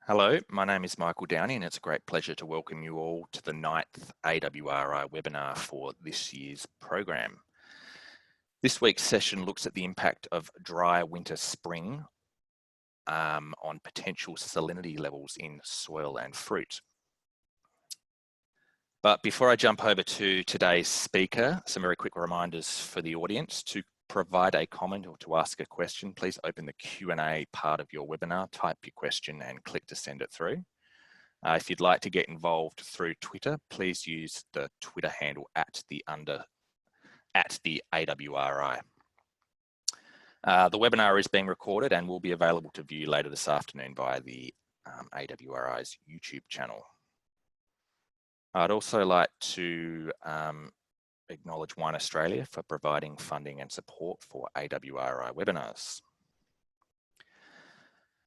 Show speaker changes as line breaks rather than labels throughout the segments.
Hello, my name is Michael Downey and it's a great pleasure to welcome you all to the 9th AWRI webinar for this year's program. This week's session looks at the impact of dry winter spring on potential salinity levels in soil and fruit. But before I jump over to today's speaker, some very quick reminders for the audience. To provide a comment or to ask a question, please open the Q&A part of your webinar, type your question and click to send it through. If you'd like to get involved through Twitter, please use the Twitter handle at the AWRI. The webinar is being recorded and will be available to view later this afternoon via the AWRI's YouTube channel. I'd also like to acknowledge Wine Australia for providing funding and support for AWRI webinars.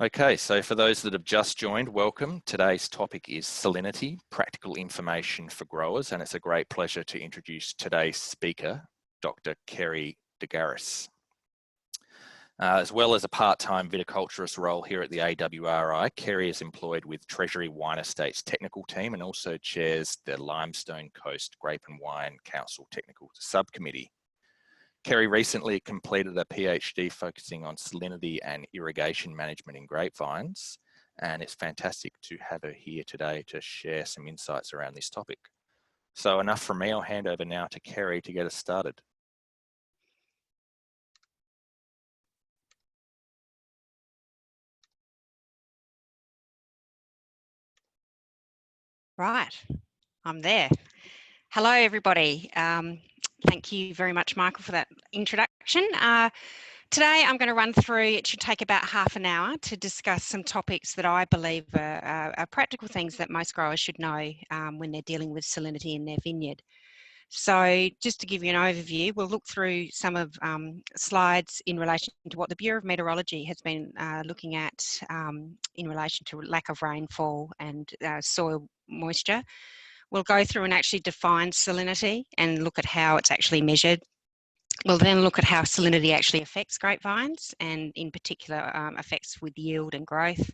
Okay, so for those that have just joined, welcome. Today's topic is salinity, practical information for growers, and it's a great pleasure to introduce today's speaker, Dr. Kerry DeGaris. As well as a part-time viticulturist role here at the AWRI, Kerry is employed with Treasury Wine Estates technical team and also chairs the Limestone Coast Grape and Wine Council Technical Subcommittee. Kerry recently completed a PhD focusing on salinity and irrigation management in grapevines, and it's fantastic to have her here today to share some insights around this topic. So enough from me, I'll hand over now to Kerry to get us started.
Right, I'm there. Hello, everybody. Thank you very much, Michael, for that introduction. Today, I'm going to run through, it should take about half an hour to discuss some topics that I believe are practical things that most growers should know when they're dealing with salinity in their vineyard. So just to give you an overview, we'll look through some of slides in relation to what the Bureau of Meteorology has been looking at in relation to lack of rainfall and soil moisture. We'll go through and actually define salinity and look at how it's actually measured. We'll then look at how salinity actually affects grapevines and in particular affects with yield and growth.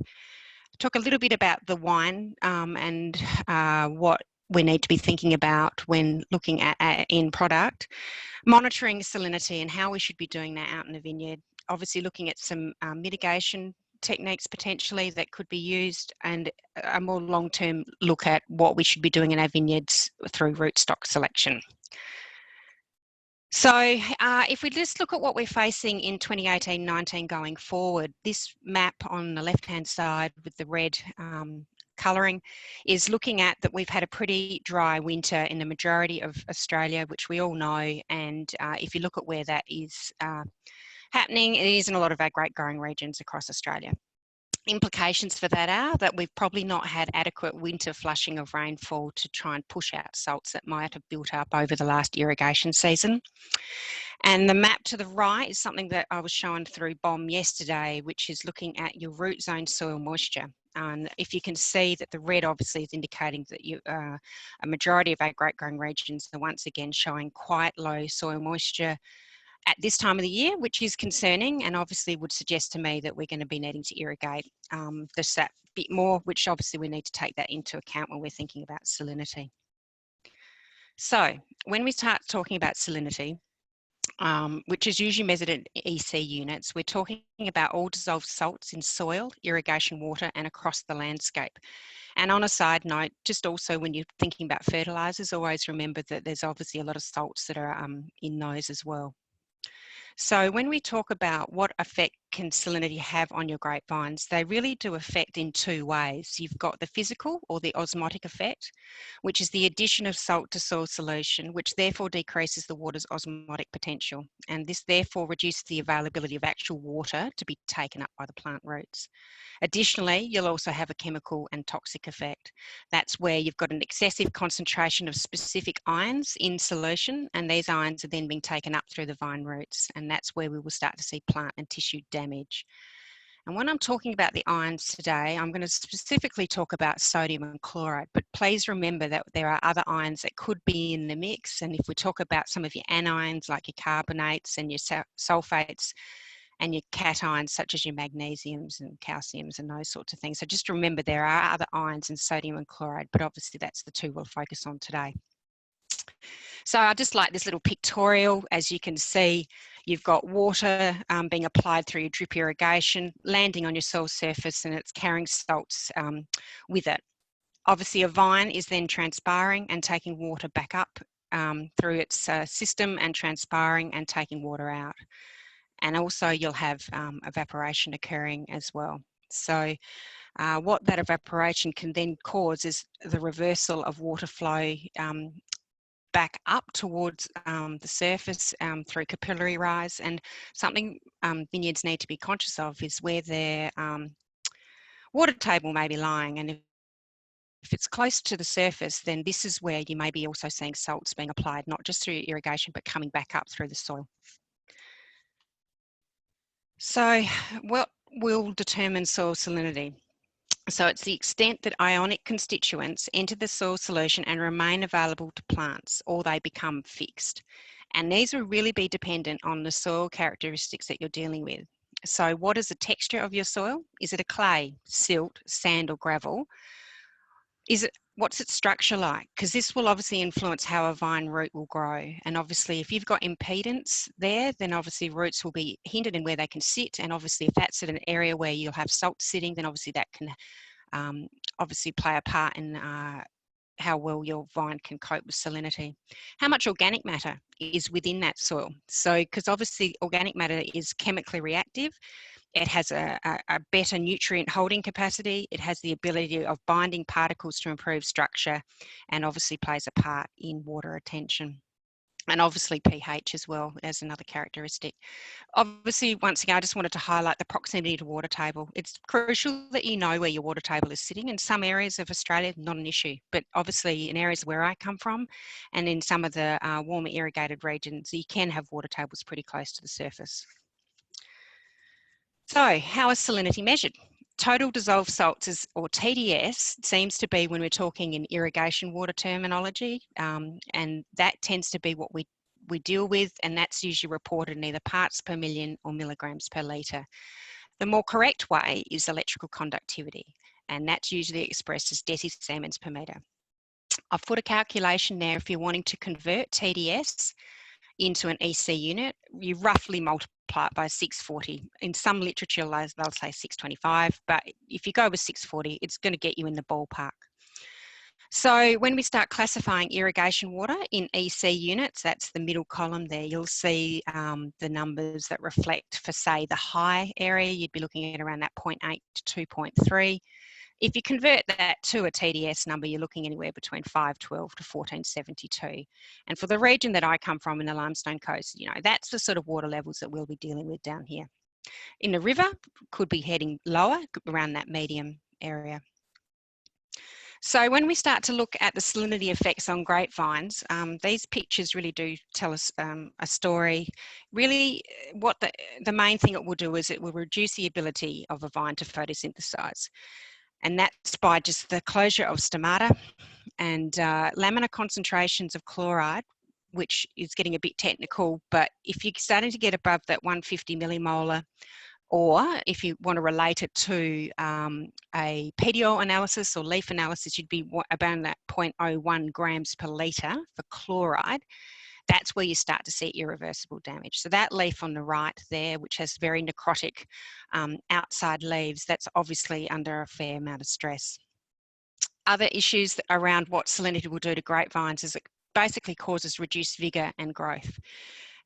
Talk a little bit about the wine and what we need to be thinking about when looking at end product, monitoring salinity and how we should be doing that out in the vineyard. Obviously looking at some mitigation techniques potentially that could be used and a more long-term look at what we should be doing in our vineyards through rootstock selection. So if we just look at what we're facing in 2018-19 going forward, this map on the left-hand side with the red colouring is looking at that we've had a pretty dry winter in the majority of Australia, which we all know, and if you look at where that is happening, it is in a lot of our grape growing regions across Australia. Implications for that are that we've probably not had adequate winter flushing of rainfall to try and push out salts that might have built up over the last irrigation season. And the map to the right is something that I was shown through BOM yesterday, which is looking at your root zone soil moisture. And if you can see that the red obviously is indicating that a majority of our grape growing regions are once again showing quite low soil moisture at this time of the year, which is concerning and obviously would suggest to me that we're going to be needing to irrigate this that bit more, which obviously we need to take that into account when we're thinking about salinity. So when we start talking about salinity, which is usually measured in EC units, we're talking about all dissolved salts in soil, irrigation water and across the landscape. And on a side note, just also when you're thinking about fertilisers, always remember that there's obviously a lot of salts that are in those as well. So when we talk about what effect can salinity have on your grapevines, they really do affect in two ways. You've got the physical or the osmotic effect, which is the addition of salt to soil solution, which therefore decreases the water's osmotic potential. And this therefore reduces the availability of actual water to be taken up by the plant roots. Additionally, you'll also have a chemical and toxic effect. That's where you've got an excessive concentration of specific ions in solution, and these ions are then being taken up through the vine roots, and that's where we will start to see plant and tissue damage. And when I'm talking about the ions today, I'm going to specifically talk about sodium and chloride, but please remember that there are other ions that could be in the mix. And if we talk about some of your anions, like your carbonates and your sulfates, and your cations such as your magnesiums and calciums and those sorts of things. So just remember there are other ions in sodium and chloride, but obviously that's the two we'll focus on today. So I just like this little pictorial. As you can see, you've got water being applied through your drip irrigation, landing on your soil surface, and it's carrying salts with it. Obviously, a vine is then transpiring and taking water back up through its system and transpiring and taking water out. And also you'll have evaporation occurring as well. So what that evaporation can then cause is the reversal of water flow back up towards the surface through capillary rise. And something vineyards need to be conscious of is where their water table may be lying. And if it's close to the surface, then this is where you may be also seeing salts being applied, not just through irrigation, but coming back up through the soil. So what will determine soil salinity? So it's the extent that ionic constituents enter the soil solution and remain available to plants, or they become fixed. And these will really be dependent on the soil characteristics that you're dealing with. So what is the texture of your soil? Is it a clay, silt, sand, or gravel? What's its structure like? Because this will obviously influence how a vine root will grow. And obviously if you've got impedance there, then obviously roots will be hindered in where they can sit. And obviously if that's at an area where you'll have salt sitting, then obviously that can obviously play a part in how well your vine can cope with salinity. How much organic matter is within that soil? So, because obviously organic matter is chemically reactive, it has a better nutrient holding capacity, it has the ability of binding particles to improve structure, and obviously plays a part in water retention. And obviously pH as well as another characteristic. Obviously, once again, I just wanted to highlight the proximity to water table. It's crucial that you know where your water table is sitting. In some areas of Australia, not an issue, but obviously in areas where I come from and in some of the warmer irrigated regions, you can have water tables pretty close to the surface. So how is salinity measured? Total dissolved salts, or TDS, seems to be when we're talking in irrigation water terminology, and that tends to be what we deal with, and that's usually reported in either parts per million or milligrams per litre. The more correct way is electrical conductivity, and that's usually expressed as decisamens per metre. I've put a calculation there if you're wanting to convert TDS into an EC unit, you roughly multiply it by 640. In some literature, they'll say 625, but if you go with 640, it's going to get you in the ballpark. So when we start classifying irrigation water in EC units, that's the middle column there, you'll see the numbers that reflect for, say, the high area, you'd be looking at around that 0.8 to 2.3. If you convert that to a TDS number, you're looking anywhere between 512 to 1472. And for the region that I come from in the Limestone Coast, you know, that's the sort of water levels that we'll be dealing with down here. In the river, could be heading lower, around that medium area. So when we start to look at the salinity effects on grapevines, these pictures really do tell us a story. Really, what the main thing it will do is it will reduce the ability of a vine to photosynthesize. And that's by just the closure of stomata and laminar concentrations of chloride, which is getting a bit technical, but if you're starting to get above that 150 millimolar, or if you want to relate it to a petiole analysis or leaf analysis, you'd be about that 0.01 grams per litre for chloride. That's where you start to see irreversible damage. So that leaf on the right there, which has very necrotic outside leaves, that's obviously under a fair amount of stress. Other issues around what salinity will do to grapevines is it basically causes reduced vigour and growth.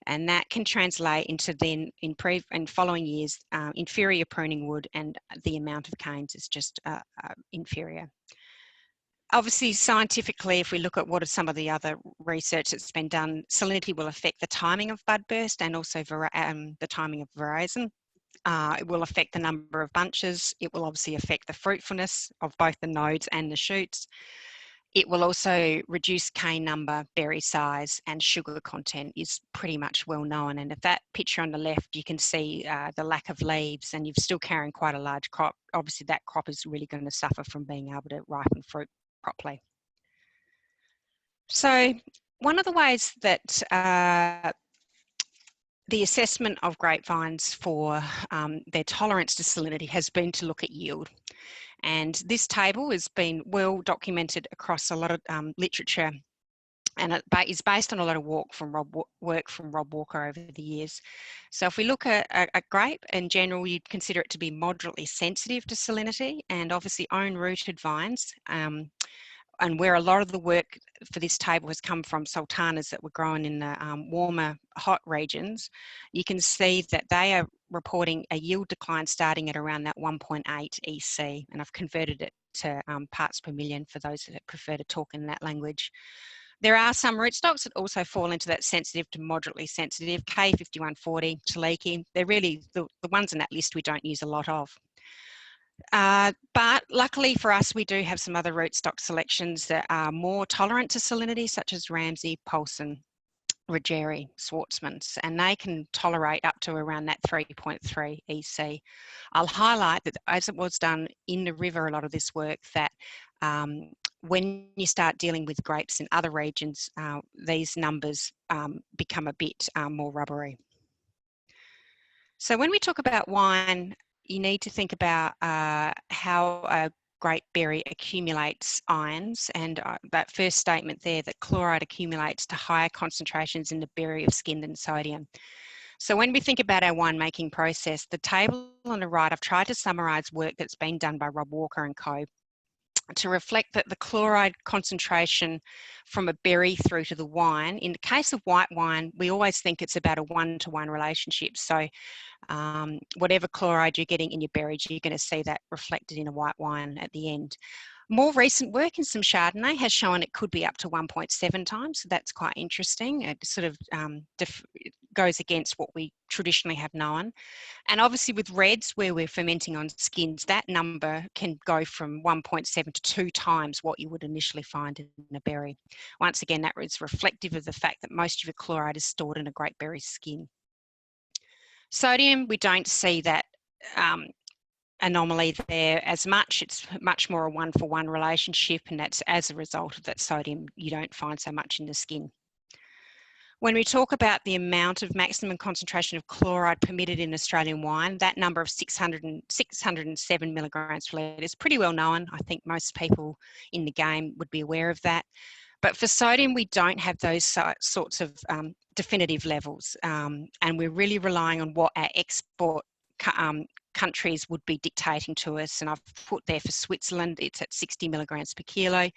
And that can translate into then in following years, inferior pruning wood, and the amount of canes is just inferior. Obviously, scientifically, if we look at what are some of the other research that's been done, salinity will affect the timing of bud burst and also the timing of veraison. It will affect the number of bunches. It will obviously affect the fruitfulness of both the nodes and the shoots. It will also reduce cane number, berry size, and sugar content is pretty much well known. And if that picture on the left, you can see the lack of leaves and you're still carrying quite a large crop. Obviously, that crop is really going to suffer from being able to ripen fruit properly. So one of the ways that the assessment of grapevines for their tolerance to salinity has been to look at yield. And this table has been well documented across a lot of literature, and it is based on a lot of work from Rob Walker over the years. So if we look at a grape in general, you'd consider it to be moderately sensitive to salinity, and obviously own-rooted vines, and where a lot of the work for this table has come from sultanas that were grown in the warmer, hot regions, you can see that they are reporting a yield decline starting at around that 1.8 EC, and I've converted it to parts per million for those that prefer to talk in that language. There are some rootstocks that also fall into that sensitive to moderately sensitive, K5140, Chaliki. They're really the ones in that list we don't use a lot of. But luckily for us, we do have some other rootstock selections that are more tolerant to salinity, such as Ramsay, Paulson, Rogeri, Schwartzmans, and they can tolerate up to around that 3.3 EC. I'll highlight that as it was done in the river, a lot of this work, that when you start dealing with grapes in other regions, these numbers become a bit more rubbery. So when we talk about wine, you need to think about how a grape berry accumulates ions, and that first statement there, that chloride accumulates to higher concentrations in the berry of skin than sodium. So when we think about our winemaking process, the table on the right, I've tried to summarise work that's been done by Rob Walker and co. to reflect that the chloride concentration from a berry through to the wine. In the case of white wine, we always think it's about a one-to-one relationship. So whatever chloride you're getting in your berries, you're going to see that reflected in a white wine at the end. More recent work in some Chardonnay has shown it could be up to 1.7 times, so that's quite interesting. It sort of goes against what we traditionally have known. And obviously with reds, where we're fermenting on skins, that number can go from 1.7 to 2 times what you would initially find in a berry. Once again, that is reflective of the fact that most of your chloride is stored in a grape berry's skin. Sodium, we don't see that anomaly there as much. It's much more a one-for-one relationship, and that's as a result of that sodium you don't find so much in the skin. When we talk about the amount of maximum concentration of chloride permitted in Australian wine, that number of 607 milligrams per litre is pretty well known. I think most people in the game would be aware of that. But for sodium, we don't have those sorts of definitive levels, and we're really relying on what our export countries would be dictating to us. And I've put there for Switzerland, it's at 60 milligrams per kilo,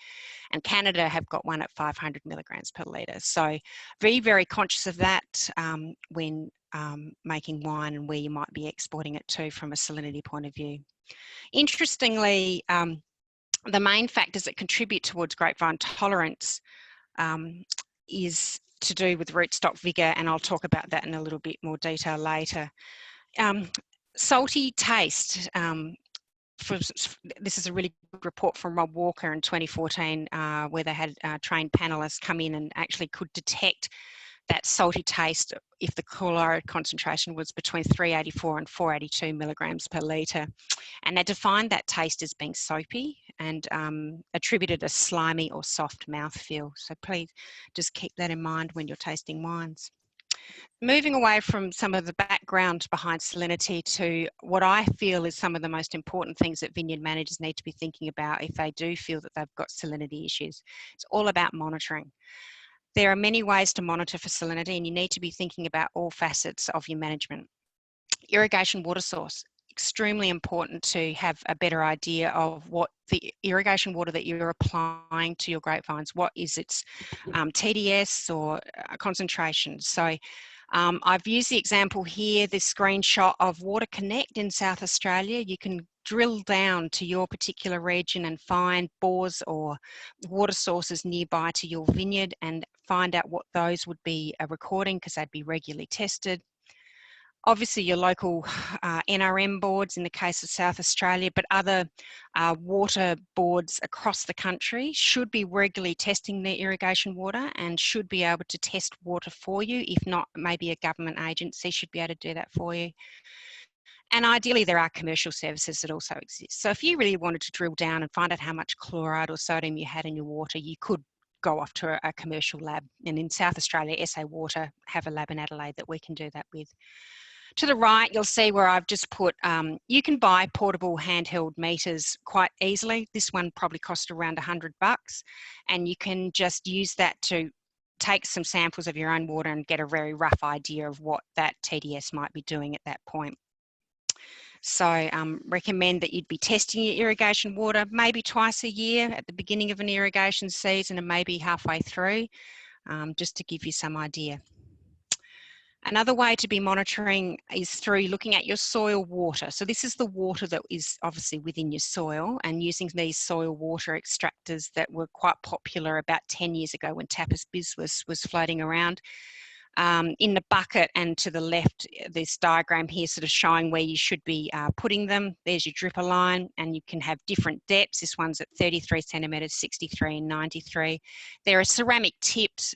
and Canada have got one at 500 milligrams per litre. So be very conscious of that when making wine and where you might be exporting it to from a salinity point of view. Interestingly, the main factors that contribute towards grapevine tolerance is to do with rootstock vigour, and I'll talk about that in a little bit more detail later. Salty taste. This is a really good report from Rob Walker in 2014, where they had trained panellists come in and actually could detect that salty taste if the chloride concentration was between 384 and 482 milligrams per litre. And they defined that taste as being soapy and attributed a slimy or soft mouthfeel. So please just keep that in mind when you're tasting wines. Moving away from some of the background behind salinity to what I feel is some of the most important things that vineyard managers need to be thinking about if they do feel that they've got salinity issues. It's all about monitoring. There are many ways to monitor for salinity, and you need to be thinking about all facets of your management. Irrigation water source. Extremely important to have a better idea of what the irrigation water that you're applying to your grapevines, what is its TDS or concentration. So I've used the example here, this screenshot of Water Connect in South Australia. You can drill down to your particular region and find bores or water sources nearby to your vineyard and find out what those would be recording, because they'd be regularly tested. Obviously your local NRM boards in the case of South Australia, but other water boards across the country should be regularly testing their irrigation water and should be able to test water for you. If not, maybe a government agency should be able to do that for you. And ideally there are commercial services that also exist. So if you really wanted to drill down and find out how much chloride or sodium you had in your water, you could go off to a commercial lab. And in South Australia, SA Water have a lab in Adelaide that we can do that with. To the right, you'll see where I've just put, you can buy portable handheld meters quite easily. This one probably cost around $100, and you can just use that to take some samples of your own water and get a very rough idea of what that TDS might be doing at that point. So recommend that you'd be testing your irrigation water maybe twice a year at the beginning of an irrigation season and maybe halfway through, just to give you some idea. Another way to be monitoring is through looking at your soil water. So this is the water that is obviously within your soil, and using these soil water extractors that were quite popular about 10 years ago when Tapas Biz was floating around. In the bucket, and to the left, this diagram here sort of showing where you should be putting them. There's your dripper line, and you can have different depths. This one's at 33 centimetres, 63 and 93. There are ceramic tipped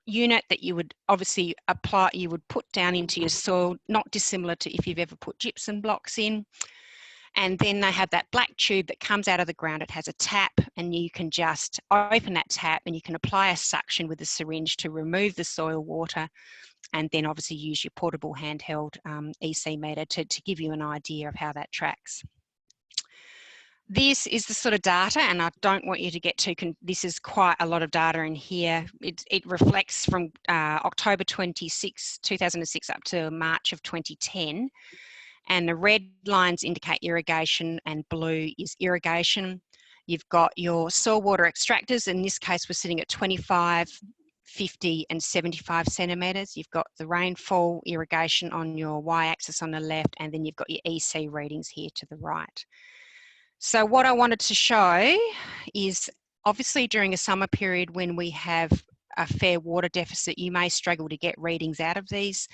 unit that you would obviously apply, you would put down into your soil, not dissimilar to if you've ever put gypsum blocks in. And then they have that black tube that comes out of the ground. It has a tap, and you can just open that tap and you can apply a suction with a syringe to remove the soil water, and then obviously use your portable handheld EC meter to give you an idea of how that tracks. This is the sort of data, and I don't want you to get too, this is quite a lot of data in here. It reflects from October 26, 2006 up to March of 2010. And the red lines indicate irrigation and blue is irrigation. You've got your soil water extractors. In this case, we're sitting at 25, 50 and 75 centimetres. You've got the rainfall irrigation on your y-axis on the left, and then you've got your EC readings here to the right. So what I wanted to show is obviously during a summer period when we have a fair water deficit, you may struggle to get readings out of these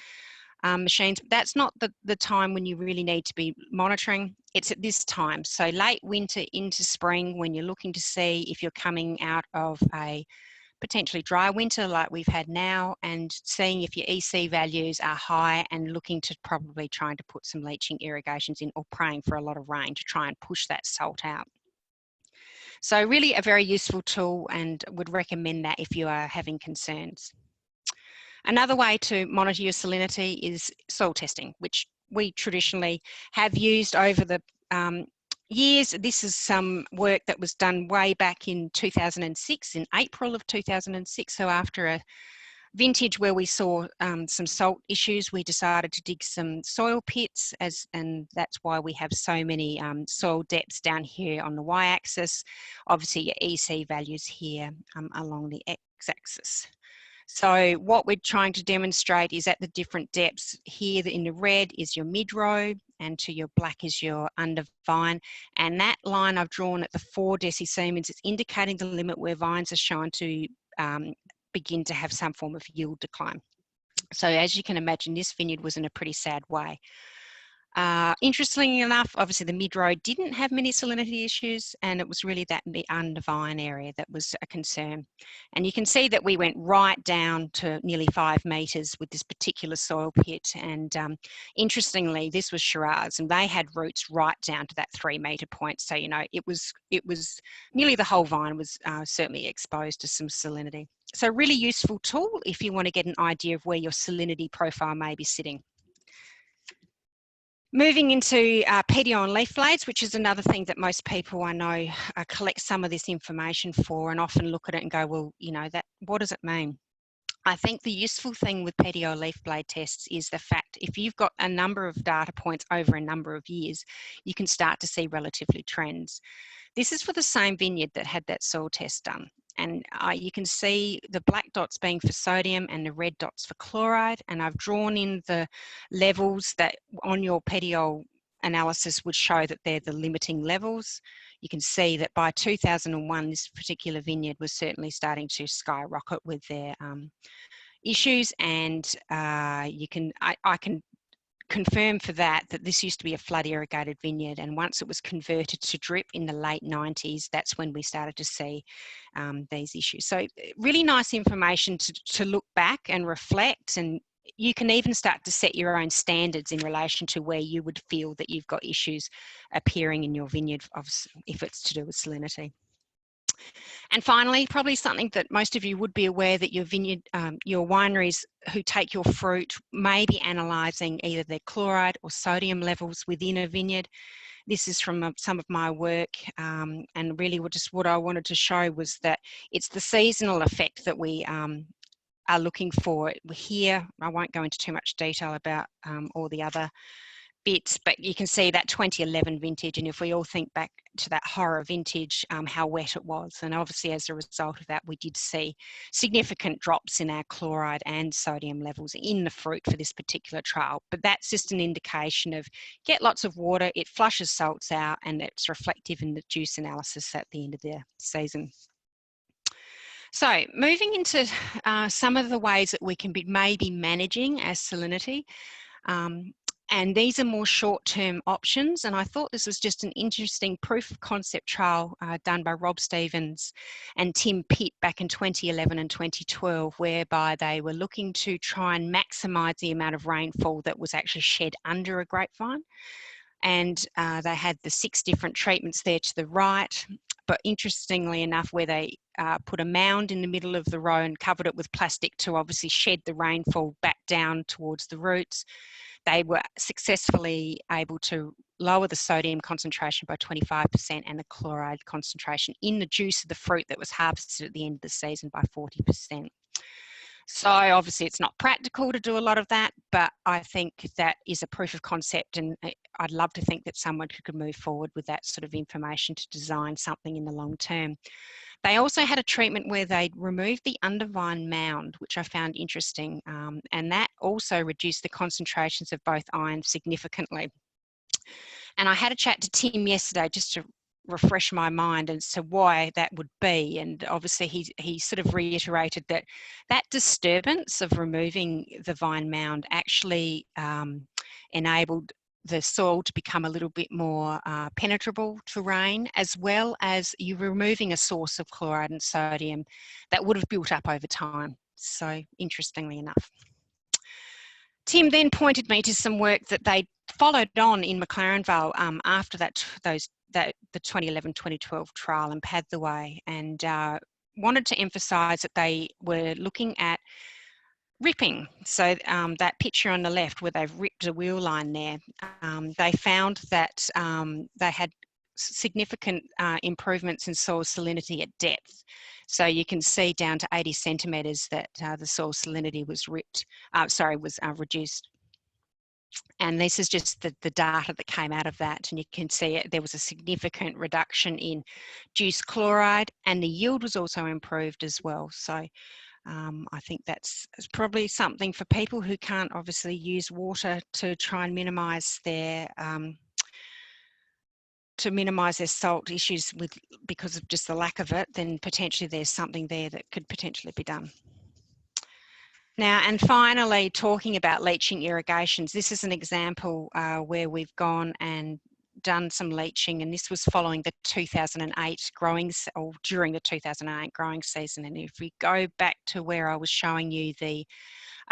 machines. That's not the time when you really need to be monitoring. It's at this time. So late winter into spring, when you're looking to see if you're coming out of a potentially dry winter like we've had now, and seeing if your EC values are high and looking to probably trying to put some leaching irrigations in, or praying for a lot of rain to try and push that salt out. So really a very useful tool, and would recommend that if you are having concerns. Another way to monitor your salinity is soil testing, which we traditionally have used over the years. This is some work that was done way back in 2006, in April of 2006. So after a vintage where we saw some salt issues, we decided to dig some soil pits, and that's why we have so many soil depths down here on the y-axis. Obviously your EC values here along the x-axis. So what we're trying to demonstrate is at the different depths. Here in the red is your mid-row, and to your black is your under vine. And that line I've drawn at the 4 decisiemens, it's indicating the limit where vines are shown to begin to have some form of yield decline. So as you can imagine, this vineyard was in a pretty sad way. Interestingly enough, obviously the mid-row didn't have many salinity issues, and it was really that under vine area that was a concern. And you can see that we went right down to nearly 5 metres with this particular soil pit. And interestingly, this was Shiraz, and they had roots right down to that 3 metre point. So, you know, it was nearly the whole vine was certainly exposed to some salinity. So really useful tool if you want to get an idea of where your salinity profile may be sitting. Moving into petiole and leaf blades, which is another thing that most people I know collect some of this information for, and often look at it and go, well, you know, what does it mean? I think the useful thing with petiole leaf blade tests is the fact if you've got a number of data points over a number of years, you can start to see relatively trends. This is for the same vineyard that had that soil test done. And you can see the black dots being for sodium and the red dots for chloride. And I've drawn in the levels that on your petiole analysis would show that they're the limiting levels. You can see that by 2001, this particular vineyard was certainly starting to skyrocket with their issues. And I can confirm for that this used to be a flood irrigated vineyard, and once it was converted to drip in the late 90s, that's when we started to see these issues. So really nice information to look back and reflect, and you can even start to set your own standards in relation to where you would feel that you've got issues appearing in your vineyard if it's to do with salinity. And finally, probably something that most of you would be aware, that your vineyard, your wineries who take your fruit may be analysing either their chloride or sodium levels within a vineyard. This is from some of my work, and really just what I wanted to show was that it's the seasonal effect that we are looking for here. I won't go into too much detail about all the other bits, but you can see that 2011 vintage, and if we all think back to that horror vintage, how wet it was, and obviously as a result of that we did see significant drops in our chloride and sodium levels in the fruit for this particular trial. But that's just an indication of get lots of water, it flushes salts out, and it's reflective in the juice analysis at the end of the season. So moving into some of the ways that we can be maybe managing our salinity. And these are more short-term options. And I thought this was just an interesting proof of concept trial done by Rob Stevens and Tim Pitt back in 2011 and 2012, whereby they were looking to try and maximise the amount of rainfall that was actually shed under a grapevine. And they had the 6 different treatments there to the right. But interestingly enough, where they put a mound in the middle of the row and covered it with plastic to obviously shed the rainfall back down towards the roots, they were successfully able to lower the sodium concentration by 25% and the chloride concentration in the juice of the fruit that was harvested at the end of the season by 40%. So obviously it's not practical to do a lot of that, but I think that is a proof of concept, and I'd love to think that someone could move forward with that sort of information to design something in the long term. They also had a treatment where they removed the undervine mound, which I found interesting, and that also reduced the concentrations of both ions significantly. And I had a chat to Tim yesterday just to refresh my mind as to why that would be, and obviously he sort of reiterated that that disturbance of removing the vine mound actually enabled the soil to become a little bit more penetrable to rain, as well as you removing a source of chloride and sodium that would have built up over time. So interestingly enough, Tim then pointed me to some work that they followed on in McLaren Vale after the 2011-2012 trial in Padthaway, and wanted to emphasise that they were looking at ripping. So that picture on the left where they've ripped a wheel line there, they found that they had significant improvements in soil salinity at depth. So you can see down to 80 centimetres that the soil salinity was reduced. And this is just the data that came out of that, and you can see there was a significant reduction in juice chloride, and the yield was also improved as well. So I think that's probably something for people who can't obviously use water to try and minimise their salt issues because of just the lack of it. Then potentially there's something there that could potentially be done. Now, and finally, talking about leaching irrigations, this is an example where we've gone and done some leaching, and this was following the 2008 during the 2008 growing season. And if we go back to where I was showing you the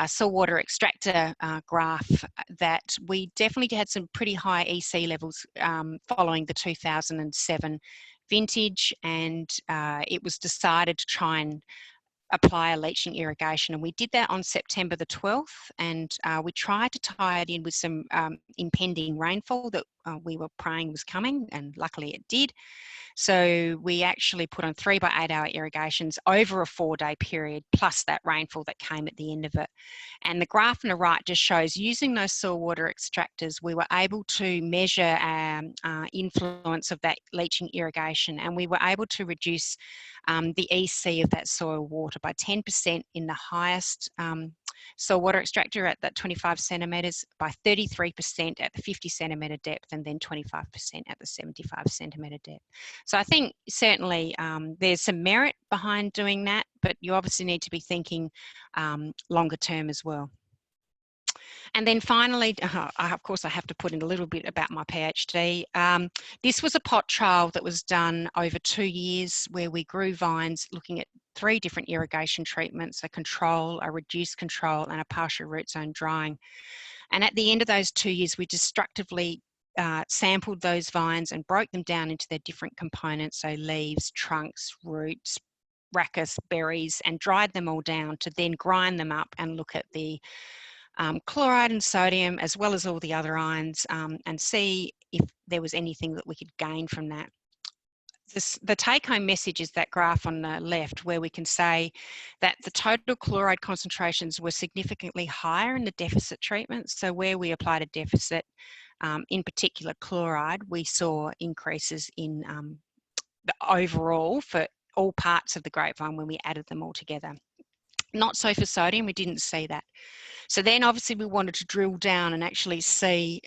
saltwater extractor graph, that we definitely had some pretty high EC levels following the 2007 vintage, and it was decided to try and apply a leaching irrigation, and we did that on September the 12th, and we tried to tie it in with some impending rainfall that we were praying was coming, and luckily it did. So we actually put on 3 by 8 hour irrigations over a 4-day period, plus that rainfall that came at the end of it. And the graph on the right just shows, using those soil water extractors, we were able to measure influence of that leaching irrigation, and we were able to reduce the EC of that soil water by 10% in the highest soil water extractor at that 25 centimetres, by 33% at the 50 centimetre depth, and then 25% at the 75 centimetre depth. So I think certainly there's some merit behind doing that, but you obviously need to be thinking longer term as well. And then finally, of course, I have to put in a little bit about my PhD. This was a pot trial that was done over 2 years, where we grew vines looking at 3 different irrigation treatments: a control, a reduced control, and a partial root zone drying. And at the end of those 2 years, we destructively sampled those vines and broke them down into their different components, so leaves, trunks, roots, rachis, berries, and dried them all down to then grind them up and look at the chloride and sodium as well as all the other ions, and see if there was anything that we could gain from that. The take-home message is that graph on the left, where we can say that the total chloride concentrations were significantly higher in the deficit treatments. So where we applied a deficit, in particular chloride, we saw increases in the overall for all parts of the grapevine when we added them all together. Not so for sodium, we didn't see that. So then obviously we wanted to drill down and actually see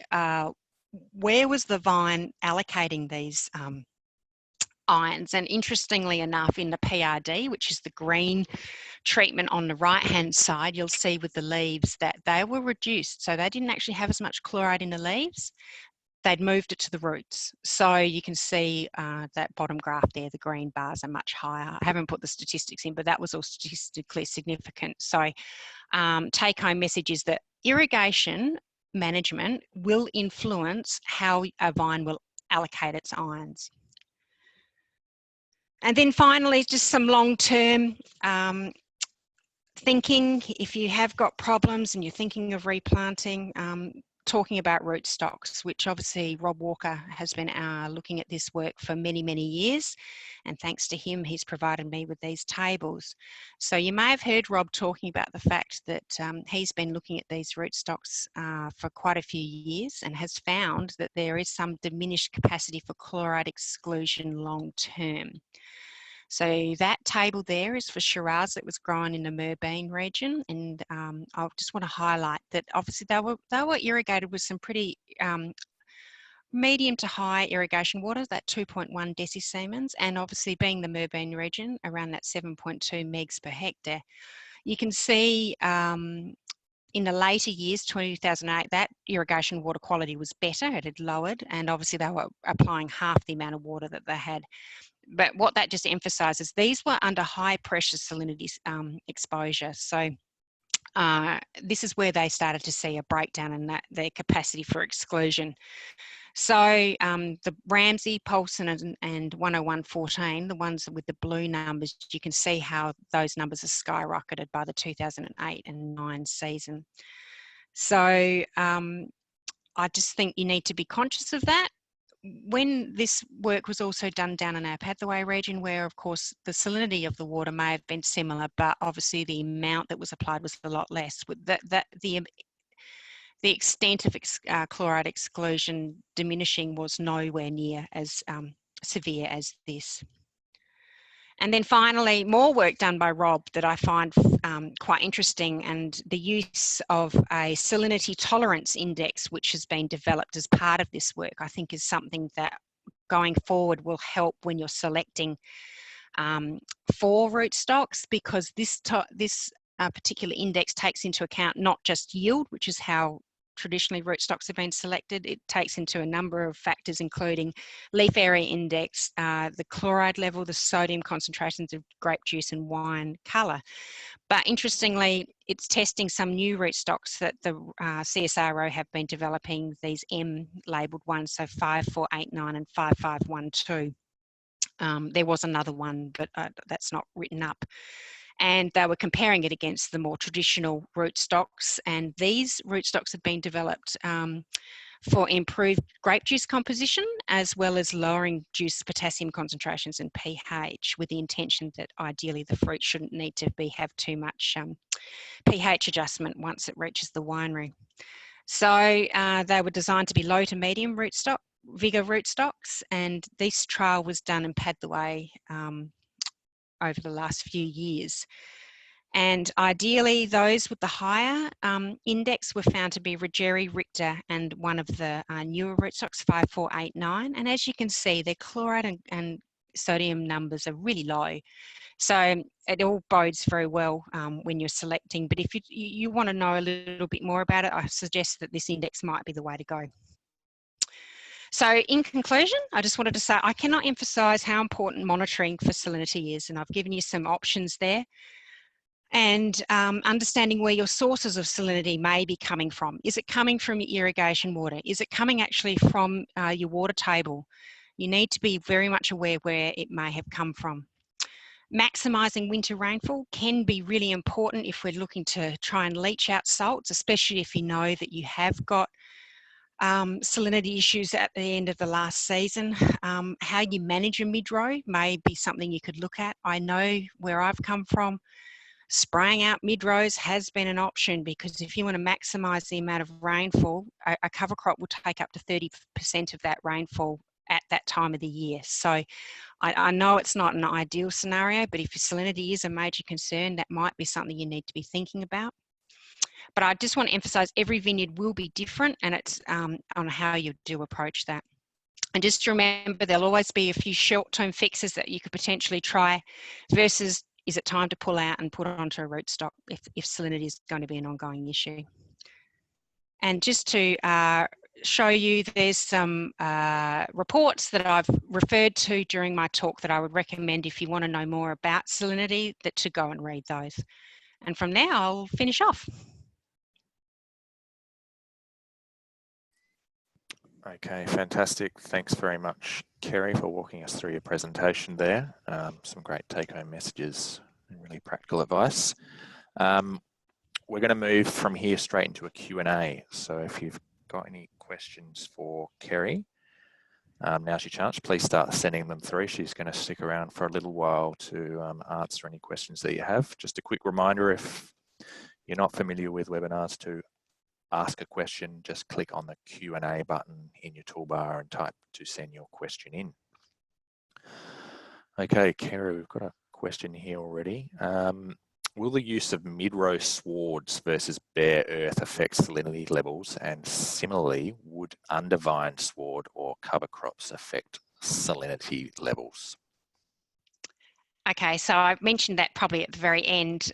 where was the vine allocating these ions. And interestingly enough, in the PRD, which is the green treatment on the right hand side, you'll see with the leaves that they were reduced. So they didn't actually have as much chloride in the leaves. They'd moved it to the roots. So you can see that bottom graph there, the green bars are much higher. I haven't put the statistics in, but that was all statistically significant. So take home message is that irrigation management will influence how a vine will allocate its ions. And then finally, just some long-term thinking. If you have got problems and you're thinking of replanting, talking about rootstocks, which obviously Rob Walker has been looking at this work for many, many years. And thanks to him, he's provided me with these tables. So you may have heard Rob talking about the fact that he's been looking at these rootstocks for quite a few years and has found that there is some diminished capacity for chloride exclusion long term. So that table there is for Shiraz that was grown in the Murbean region, and I just want to highlight that obviously they were irrigated with some pretty medium to high irrigation water, that 2.1 decisiemens, and obviously being the Murbean region around that 7.2 megs per hectare. You can see in the later years, 2008, that irrigation water quality was better, it had lowered, and obviously they were applying half the amount of water that they had. But what that just emphasises, these were under high pressure salinity exposure. So this is where they started to see a breakdown in their capacity for exclusion. So the Ramsey, Paulson and 10114, the ones with the blue numbers, you can see how those numbers are skyrocketed by the 2008 and 9 season. So I just think you need to be conscious of that. When this work was also done down in our Pathway region, where of course the salinity of the water may have been similar, but obviously the amount that was applied was a lot less. The extent of chloride exclusion diminishing was nowhere near as severe as this. And then finally, more work done by Rob that I find quite interesting, and the use of a salinity tolerance index, which has been developed as part of this work, I think is something that going forward will help when you're selecting for rootstocks, because this particular index takes into account not just yield, which is how traditionally rootstocks have been selected. It takes into a number of factors, including leaf area index, the chloride level, the sodium concentrations of grape juice and wine colour. But interestingly, it's testing some new rootstocks that the CSIRO have been developing, these M labelled ones, so 5489 and 5512. There was another one, but that's not written up. And they were comparing it against the more traditional rootstocks, and these rootstocks have been developed for improved grape juice composition, as well as lowering juice potassium concentrations and pH, with the intention that ideally the fruit shouldn't need to have too much pH adjustment once it reaches the winery. So they were designed to be low to medium vigor rootstocks, and this trial was done in Pathway over the last few years. And ideally, those with the higher index were found to be Rogeri, Richter, and one of the newer rootstocks, 5489. And as you can see, their chloride and sodium numbers are really low. So it all bodes very well when you're selecting. But if you want to know a little bit more about it, I suggest that this index might be the way to go. So in conclusion, I just wanted to say I cannot emphasise how important monitoring for salinity is, and I've given you some options there. And understanding where your sources of salinity may be coming from. Is it coming from your irrigation water? Is it coming actually from your water table? You need to be very much aware where it may have come from. Maximising winter rainfall can be really important if we're looking to try and leach out salts, especially if you know that you have got salinity issues at the end of the last season. How you manage a mid-row may be something you could look at. I know where I've come from, spraying out mid-rows has been an option, because if you want to maximise the amount of rainfall, a cover crop will take up to 30% of that rainfall at that time of the year. So I know it's not an ideal scenario, but if your salinity is a major concern, that might be something you need to be thinking about. But I just want to emphasise every vineyard will be different, and it's on how you do approach that. And just remember, there'll always be a few short-term fixes that you could potentially try versus is it time to pull out and put onto a rootstock if salinity is going to be an ongoing issue. And just to show you, there's some reports that I've referred to during my talk that I would recommend if you want to know more about salinity, that to go and read those. And from there, I'll finish off.
Okay, fantastic. Thanks very much, Kerry, for walking us through your presentation there. Some great take-home messages and really practical advice. We're going to move from here straight into a Q&A. So if you've got any questions for Kerry, now's your chance. Please start sending them through. She's going to stick around for a little while to answer any questions that you have. Just a quick reminder, if you're not familiar with webinars, to ask a question, just click on the Q&A button in your toolbar and type to send your question in. Okay, Kerry, we've got a question here already. Will the use of mid-row swards versus bare earth affect salinity levels? And similarly, would undervine sward or cover crops affect salinity levels?
Okay, so I mentioned that probably at the very end.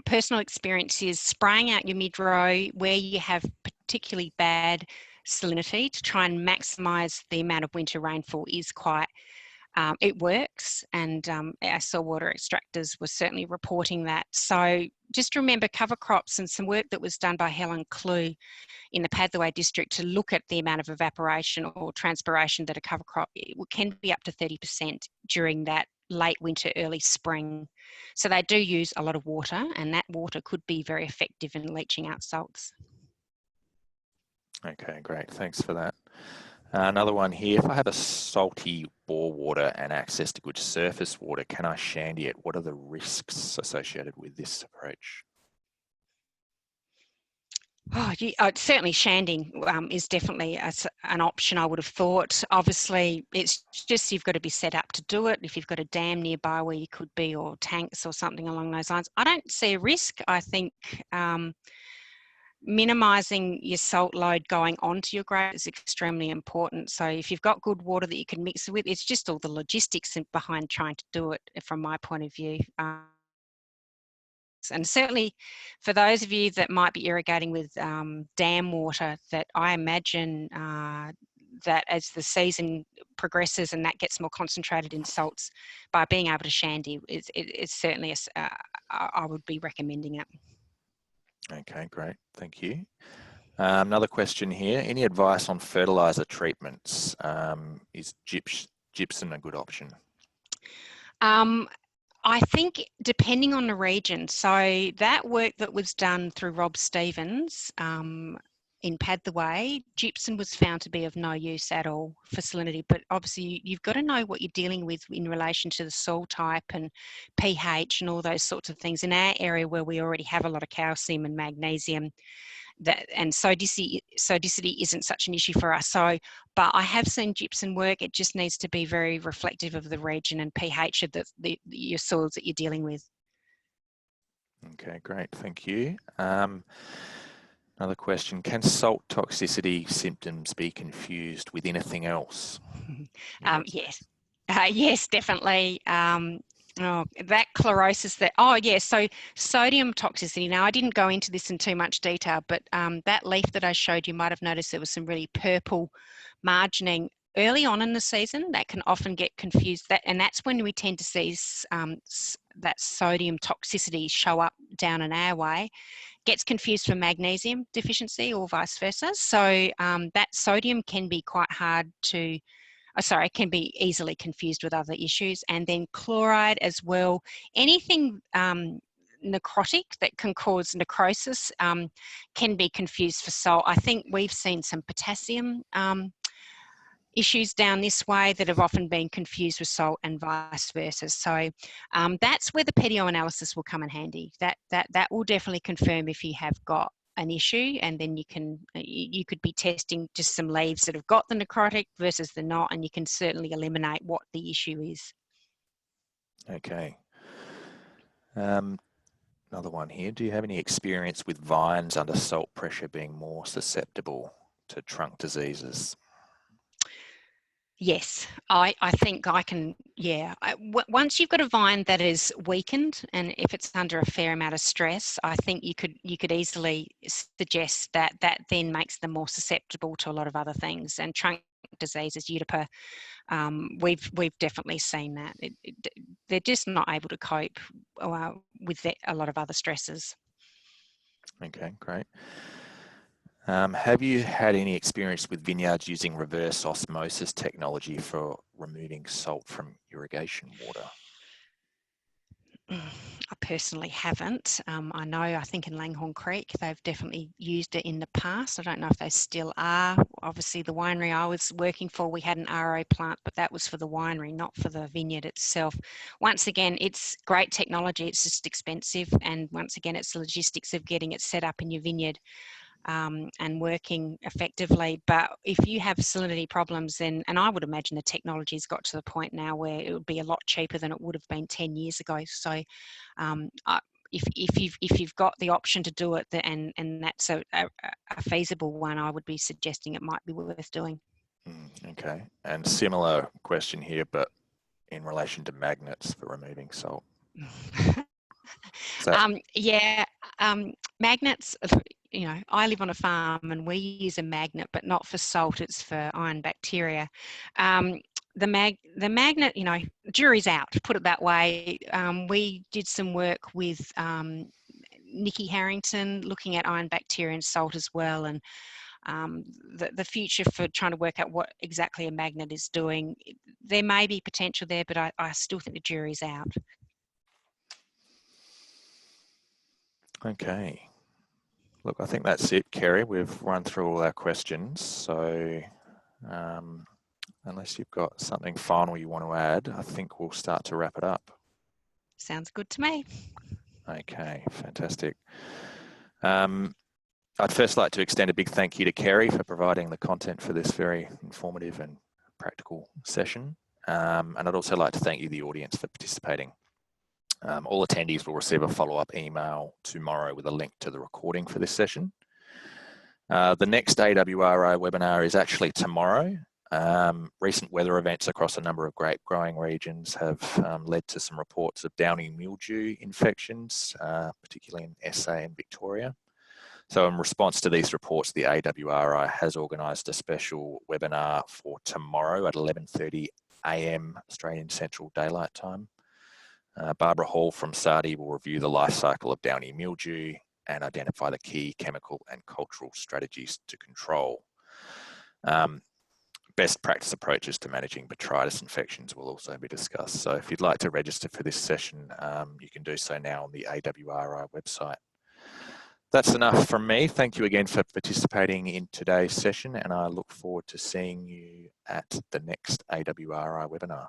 Personal experience is spraying out your mid-row where you have particularly bad salinity to try and maximise the amount of winter rainfall is quite, it works, and our soil water extractors were certainly reporting that. So just remember cover crops, and some work that was done by Helen Clue in the Padthaway district to look at the amount of evaporation or transpiration that a cover crop can be up to 30% during that late winter, early spring. So they do use a lot of water, and that water could be very effective in leaching out salts.
Okay, great. Thanks for that. Another one here. If I have a salty bore water and access to good surface water, can I shandy it? What are the risks associated with this approach?
Certainly shanding is definitely an option, I would have thought. Obviously, it's just you've got to be set up to do it. If you've got a dam nearby where you could be, or tanks or something along those lines, I don't see a risk. I think minimising your salt load going onto your grape is extremely important. So if you've got good water that you can mix it with, it's just all the logistics behind trying to do it from my point of view. And certainly for those of you that might be irrigating with dam water, that I imagine that as the season progresses and that gets more concentrated in salts, by being able to shandy, it's certainly, I would be recommending it.
Okay, great. Thank you. Another question here. Any advice on fertiliser treatments? Is gypsum a good option?
I think depending on the region. So that work that was done through Rob Stevens in Padthaway, gypsum was found to be of no use at all for salinity. But obviously you've got to know what you're dealing with in relation to the soil type and pH and all those sorts of things. In our area where we already have a lot of calcium and magnesium, and sodicity isn't such an issue for us. So, but I have seen gypsum work. It just needs to be very reflective of the region and pH of your soils that you're dealing with.
Okay, great. Thank you. Another question. Can salt toxicity symptoms be confused with anything else?
Yes. Yes, definitely. That chlorosis so sodium toxicity. Now, I didn't go into this in too much detail, but that leaf that I showed you might have noticed there was some really purple margining. early on in the season, that can often get confused, and that's when we tend to see that sodium toxicity show up down an airway, gets confused for magnesium deficiency or vice versa. So that sodium can be quite hard to, can be easily confused with other issues. And then chloride as well. Anything necrotic that can cause necrosis can be confused for salt. I think we've seen some potassium issues down this way that have often been confused with salt and vice versa. So that's where the petio analysis will come in handy. That will definitely confirm if you have got an issue, and then you could be testing just some leaves that have got the necrotic versus the not, and you can certainly eliminate what the issue is.
Okay. Another one here. Do you have any experience with vines under salt pressure being more susceptible to trunk diseases?
Yes, I think I can, yeah. Once you've got a vine that is weakened, and if it's under a fair amount of stress, I think you could easily suggest that then makes them more susceptible to a lot of other things. And trunk diseases, Utipa, we've definitely seen that. They're just not able to cope with a lot of other stresses.
Okay, great. Have you had any experience with vineyards using reverse osmosis technology for removing salt from irrigation water?
I personally haven't. I think in Langhorne Creek, they've definitely used it in the past. I don't know if they still are. Obviously, the winery I was working for, we had an RO plant, but that was for the winery, not for the vineyard itself. Once again, it's great technology. It's just expensive. And once again, it's the logistics of getting it set up in your vineyard and working effectively. But if you have salinity problems, then, and I would imagine the technology's got to the point now where it would be a lot cheaper than it would have been 10 years ago. So if you've got the option to do it, and that's a feasible one, I would be suggesting it might be worth doing.
Okay, and similar question here, but in relation to magnets for removing salt.
Magnets, I live on a farm and we use a magnet, but not for salt, it's for iron bacteria. The magnet, jury's out, put it that way. We did some work with Nikki Harrington looking at iron bacteria and salt as well, and the future for trying to work out what exactly a magnet is doing. There may be potential there, but I still think the jury's out.
Okay. Look, I think that's it, Kerry. We've run through all our questions. So unless you've got something final you want to add, I think we'll start to wrap it up.
Sounds good to me.
Okay, fantastic. I'd first like to extend a big thank you to Kerry for providing the content for this very informative and practical session. And I'd also like to thank you, the audience, for participating. All attendees will receive a follow-up email tomorrow with a link to the recording for this session. The next AWRI webinar is actually tomorrow. Recent weather events across a number of grape growing regions have led to some reports of downy mildew infections, particularly in SA and Victoria. So in response to these reports, the AWRI has organised a special webinar for tomorrow at 11:30 AM Australian Central Daylight Time. Barbara Hall from SARDI will review the life cycle of downy mildew and identify the key chemical and cultural strategies to control. Best practice approaches to managing botrytis infections will also be discussed. So if you'd like to register for this session, you can do so now on the AWRI website. That's enough from me. Thank you again for participating in today's session, and I look forward to seeing you at the next AWRI webinar.